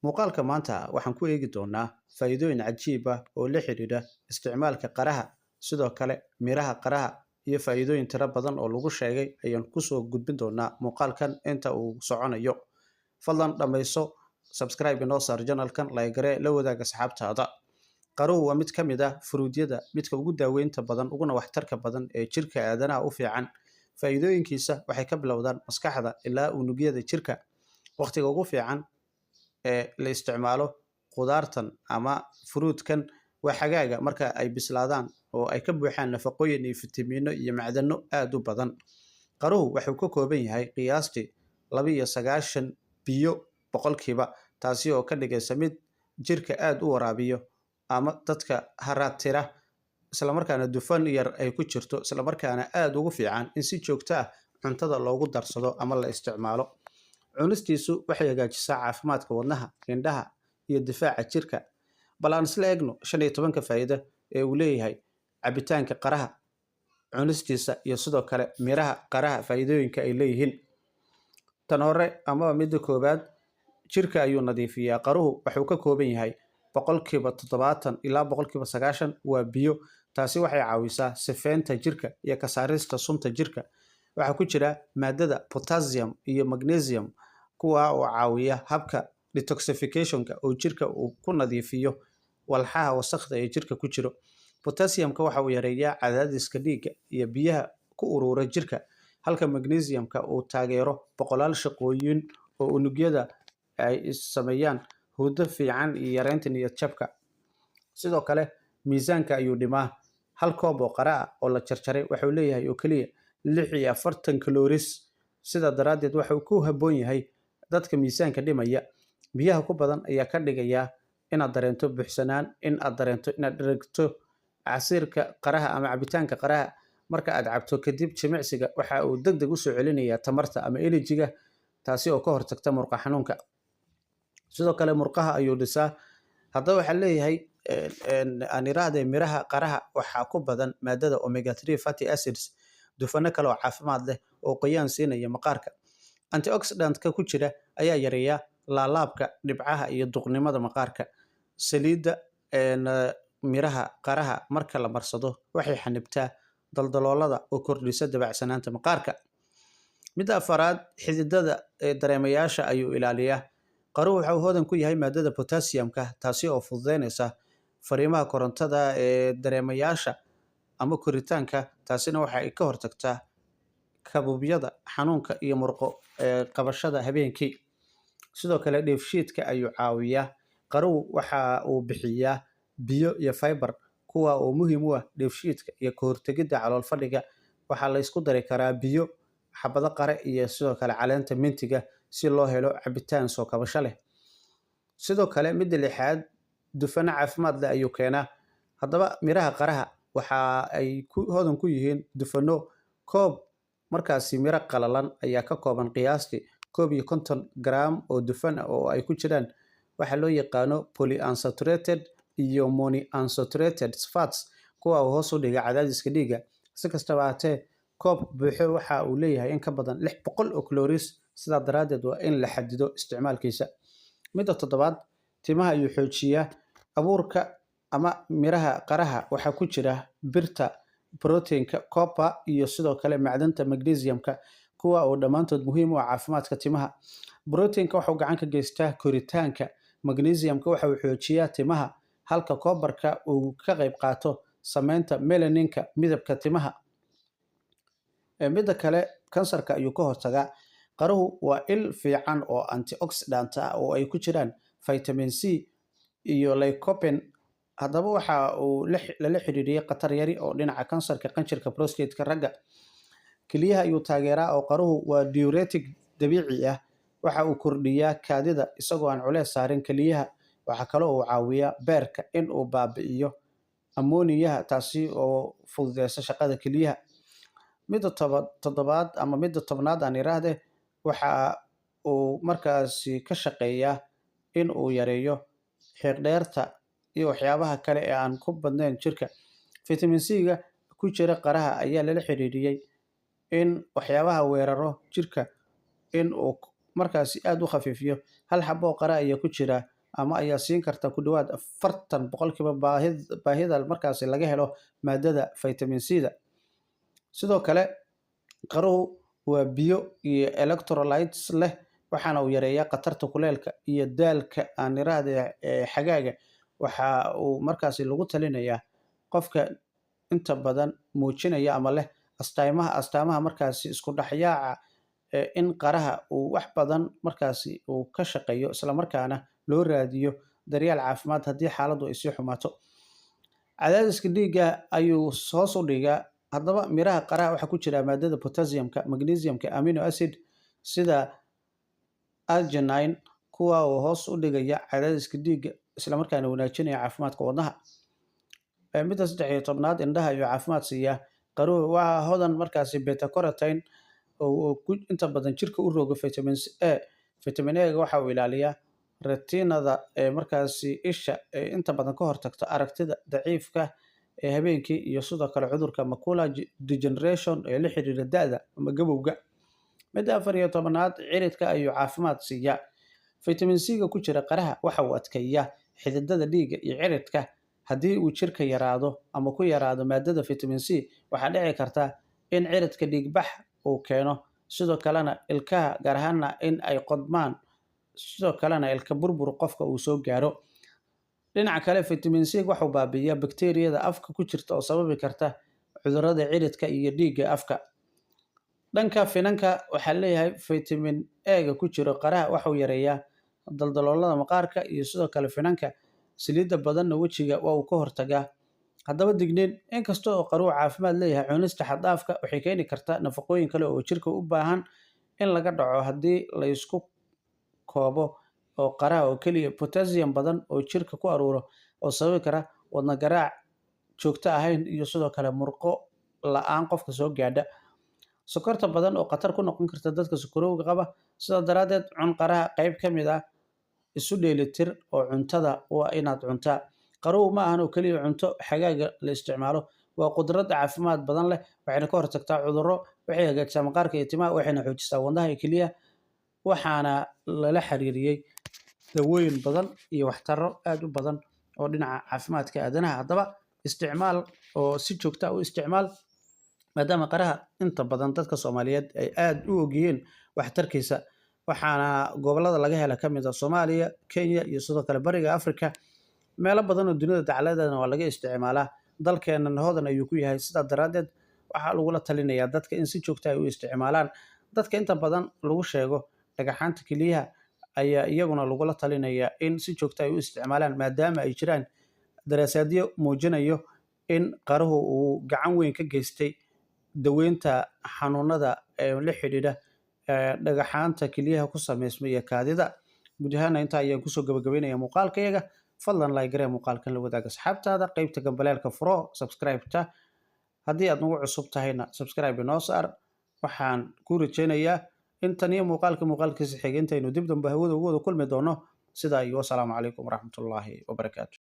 Muuqaalka maanta waxaan ku eegi doonaa faa'iidooyin cajiib ah oo la xiriira isticmaalka qaraha, sidoo kale miraha qaraha iyo faa'iidooyin tiro badan oo lagu sheegay ayaan kusoo gudbin doonaa muuqaalkan inta uu soconayo. Fadlan dhammayso, subscribe inoo saar channelkan, like garee, la wadaag asxaabtaada. Qaruhu waa mid ka mid ah furuudyada midka ugu daaweynta badan uguna waxtarka badan ee jirka aadanaha u fiican. Faa'iidooyinkiisa waxay ka bilowdaan maskaxda ilaa unugyada jirka. Waqtiga ugu fiican ee la isticmaalo khudaartan ama fruutkan waa xagaaga marka ay bislaadaan oo ay ka buuxaan nafaqooyin iyo fitamiino iyo macdano aad u badan. Qaruhu wuxuu ka kooban yahay qiyaastii 92 biyo boqolkiiba, taasi oo ka dhigaysa mid jirka aad u waraabiyo ama dadka haraatira, isla markaana dufan yar ay ku jirto, isla markaana aad ugu fiican in si joogto ah cuntada loogu darsado ama la isticmaalo. Cunistiisu waxay hagaajisaa caafimaadka wadnaha, indhaha iyo difaaca jirka. Bal aan isla eegno 15 faa'iido ee uu leeyahay cabitaanka qaraha, cunistiisa iyo sidoo kale miraha qaraha faa'iidooyinka ay leeyihiin. Tan hore ama midda koobaad, jirka ayuu nadiifiyaa. Qaruhu wuxuu ka kooban yahay boqolkiiba 70 ilaa boqolkiiba 90 waa biyo. Taasi waxay caawisaa sifeynta jirka iyo ka saarista sunta jirka. Waxaa ku jira maadada potassium iyo magnesium, kuwa oo caawiya habka detoxification-ka oo jirka uu ku nadiifiyo walxaha wasakhda ee jirka ku jiro. Potassium-ka waxa uu yareeyaa cadaadiska dhiigga iyo biyaha ku urura jirka, halka magnesium-ka uu taageero boqolaal shaqooyin oo unugyada ay sameeyaan hurdo fiican iyo yareynta niyad jabka. Sidoo kale miisaanka ayuu dhimaa. Hal koob oo qara ah oo la jarjaray wuxuu leeyahay oo keliya 46 calories. Sida daraaddeed wuxuu ku habboon yahay dadka miisaanka dhimaya. Biyaha ku badan ayaa ka dhigaya inaad dareento buuxsanaan, in aad dareento inaad dhergto. Casiirka qaraha ama cabitaanka qaraha marka aad cabto kadib jimicsiga waxa uu degdeg u soo celinayaa tamarta ama energy-ga, taasi oo ka hortagta murqa xanuunka. Sidoo kale murqaha ayuu dhisaa. Haddaba waxaa leeyahay aan iraahday miraha qaraha waxaa ku badan maadada omega 3 fatty acids, dufano kale oo caafimaad leh oo qoyaan siinaya maqaarka. Antioxidant-ka ku jira ayaa yareeya laalaabka, dhibcaha iyo duqnimada maqaarka. Saliidda miraha qaraha marka la marsado waxay xanibtaa daldaloolada oo kordhisa dabacsanaanta maqaarka. Midda afaraad, xididada dareemayaasha ayuu ilaaliyaa. Qaruhu wuxuu hodan ku yahay maadada potassium-ka, taasi oo fududeynaysa fariimaha korontada ee dareemayaasha ama koritaanka. Taasina waxa ay ka hortagtaa kabuubyada, xanuunka iyo murqo qabashada habeenkii. Sidoo kale dheefshiidka ayuu caawiyaa. Qaruhu waxa uu bixiyaa biyo iyo fiber, kuwa oo muhiim u ah dheefshiidka iyo ka hortagidda calool fadhiga. Waxaa la isku dari karaa biyo, xabado qare iyo sidoo kale caleenta mintiga si loo helo cabitaan soo kabasho leh. Sidoo kale midda lixaad, dufano caafimaad leh ayuu keenaa. Haddaba miraha qaraha waxa ay hodan ku yihiin dufano. Koob markaasi miro qalalan ayaa ka kooban qiyaastii 51 gram oo dufan ah oo ay ku jiraan waxa loo yaqaano polyunsaturated iyo monounsaturated fats, kuwa oo hoos u dhiga cadaadiska dhiigga. Si kastaba ha ahaatee, koob buuxo waxa uu leeyahay in ka badan 600 oo calories. Sidaa daraaddeed waa in la xadido isticmaalkiisa. Midda toddobaad, timaha ayuu xoojiyaa. Abuurka ama miraha qaraha waxaa ku jira birta, proteinka, copper iyo sidoo kale macdanta magnesium-ka, kuwa oo dhammaantood muhiim u ah caafimaadka timaha. Proteinka wuxuu gacan ka geystaa koritaanka, magnesium-ka waxa uu xoojiyaa timaha, halka copper-ka uu ka qayb qaato sameynta melanin-ka midabka timaha. Midda kale, kansarka ayuu ka hortagaa. Qaruhu waa il fiican oo antioxidant ah oo ay ku jiraan vitamin C iyo lycopene. Haddaba waxa uu lala xiriiriyay khatar yari oo dhinaca kansarka qanjirka prostate-ka ragga. Keliyaha ayuu taageeraa oo qaruhu waa diuretic dabiici ah. Waxa uu kordhiyaa kaadida isagoo aan culeys saarin keliyaha. Waxa kale oo uu caawiyaa beerka in uu baabi'iyo ammoniyaha, taasi oo fududeysa shaqada keliyaha. Midda toddobaad ama midda tobnaad aan iraahday, waxa uu markaasi ka shaqeeyaa in uu yareeyo xiiqdheerta iyo waxyaabaha kale ee aan ku badnayn jirka. Vitamin C-ga ku jira qaraha ayaa lala xiriiriyay in waxyaabaha weeraro jirka in uu markaasi aad u khafiifiyo. Hal xabo oo qara ayaa ku jira ama ayaa siin karta ku dhawaad 40 boqolkiiba baahida markaasi laga helo maadada vitamin C-da. Sidoo kale qaruhu waa biyo iyo electrolytes leh, waxaana uu yareeyaa khatarta kuleylka iyo daalka aan iraahdo xagaaga. Waxa uu markaasi lagu talinayaa qofka inta badan muujinaya ama leh astaamaha markaasi isku dhexyaaca in qaraha uu wax badan markaasi uu ka shaqeeyo, isla markaana loo raadiyo daryeel caafimaad haddii xaaladdu ay sii xumaato. Cadaadiska dhiigga ayuu hoos u dhigaa. Haddaba miraha qaraha waxaa ku jira maadada potassium-ka, magnesium-ka, amino acid sida arginine, kuwa oo hoos u dhigaya cadaadiska dhiigga isla markaana wanaajinaya caafimaadka wadnaha. Midda 13aad, indhaha ayuu caafimaad siiya. Qaruhu waa hodan markaasi beta carotene oo inta badan jirka u roga vitamin A. Vitamin A waxa uu ilaaliyaa retinada markaasi isha inta badan ka hortagta aragtida daciifka habeenkii iyo sidoo kale cudurka macular degeneration ee la xiriira da'da ama gabowga. Midda 14aad, ciridka ayuu caafimaad siiya. Vitamin C-ga ku jira qaraha waxa uu adkeeyaa xididada dhiigga iyo ciridka. Haddii uu jirka yaraado ama ku yaraado maadada vitamin C, waxaa dhici karta in ciridka dhiigbax uu keeno, sidoo kalena ilkaha gaar ahaana in ay qodmaan, sidoo kalena ilka burbur qofka uu soo gaaro. Dhinaca kale, vitamin C waxa uu baabi'iyaa bakteeriyada afka ku jirta oo sababi karta cudurrada ciridka iyo dhiigga afka. Dhanka finanka, waxaa leeyahay vitamin A-ga ku jiro qaraha waxa uu yareeyaa daldaloolada maqaarka iyo sidoo kale finanka. Saliidda badanna wejiga waa uu ka hortagaa. Haddaba digniin, inkasta oo qaruhu caafimaad leeyahay, cunista xad dhaafka waxay keeni kartaa nafaqooyin kale oo jirka u baahan in laga dhaco. Haddii la isku koobo oo qaraha oo keliya, potassium badan oo jirka ku aruuro oo sababi kara wadne garaac joogto ahayn iyo sidoo kale murqo la'aan qofka soo gaadha. Sokorta badan oo khatar ku noqon karta dadka sonkorowga qaba. Sidaa daraaddeed, cun qaraha qayb ka mid ah isu dheelitir oo cuntada waa inaad cuntaa. Qaruhu ma ahan oo keliya cunto xagaaga la isticmaalo, waa qudrad caafimaad badan leh, waxayna ka hortagtaa cudurro, waxay hagaajisaa maqaarka iyo timaha, waxayna xoojisaa wadnaha iyo kelyaha, waxaana lala xiriiriyay dawooyin badan iyo waxtarro aad u badan oo dhinaca caafimaadka aadanaha. Haddaba isticmaal oo si joogto ah u isticmaal, maadaama qaraha inta badan dadka Soomaaliyeed ay aad u ogyihiin waxtarkiisa. Waxaana gobollada laga hela ka mid ah Soomaaliya, Kenya iyo sidoo kale bariga Afrika. Meelo badan oo dunida dacaladeedana waa laga isticmaalaa. Dalkeennan hodan ayuu ku yahay. Sidaa daraaddeed, waxaa lagula talinayaa dadka in si joogto ah ay u isticmaalaan. Dadka inta badan lagu sheego dhagaxaanta kelyaha ayaa iyaguna lagula talinayaa in si joogto ah ay u isticmaalaan, maadaama ay jiraan daraasaadyo muujinayo in qaruhu uu gacan weyn ka geystay daweynta xanuunada la xidhiidha dhagaxaanta kelyaha ku samaysma iyo kaadida. Guud ahaana intaa ayaan kusoo gabagabaynayaa muuqaalkayaga. Fadlan like garee muuqaalkan, la wadaag asxaabtaada, qaybta gambaleelka furo, subscribe-ta. Haddii aad nagu cusub tahayna subscribe inoo saar. Waxaan ku rajaynayaa in tan iyo muuqaalkiisa xigeenta aynu dib dambe hawada ugu wada kulmi doono. Sidaa iyo wasalaamu calaykum waraxmatullaahi wabarakaatu.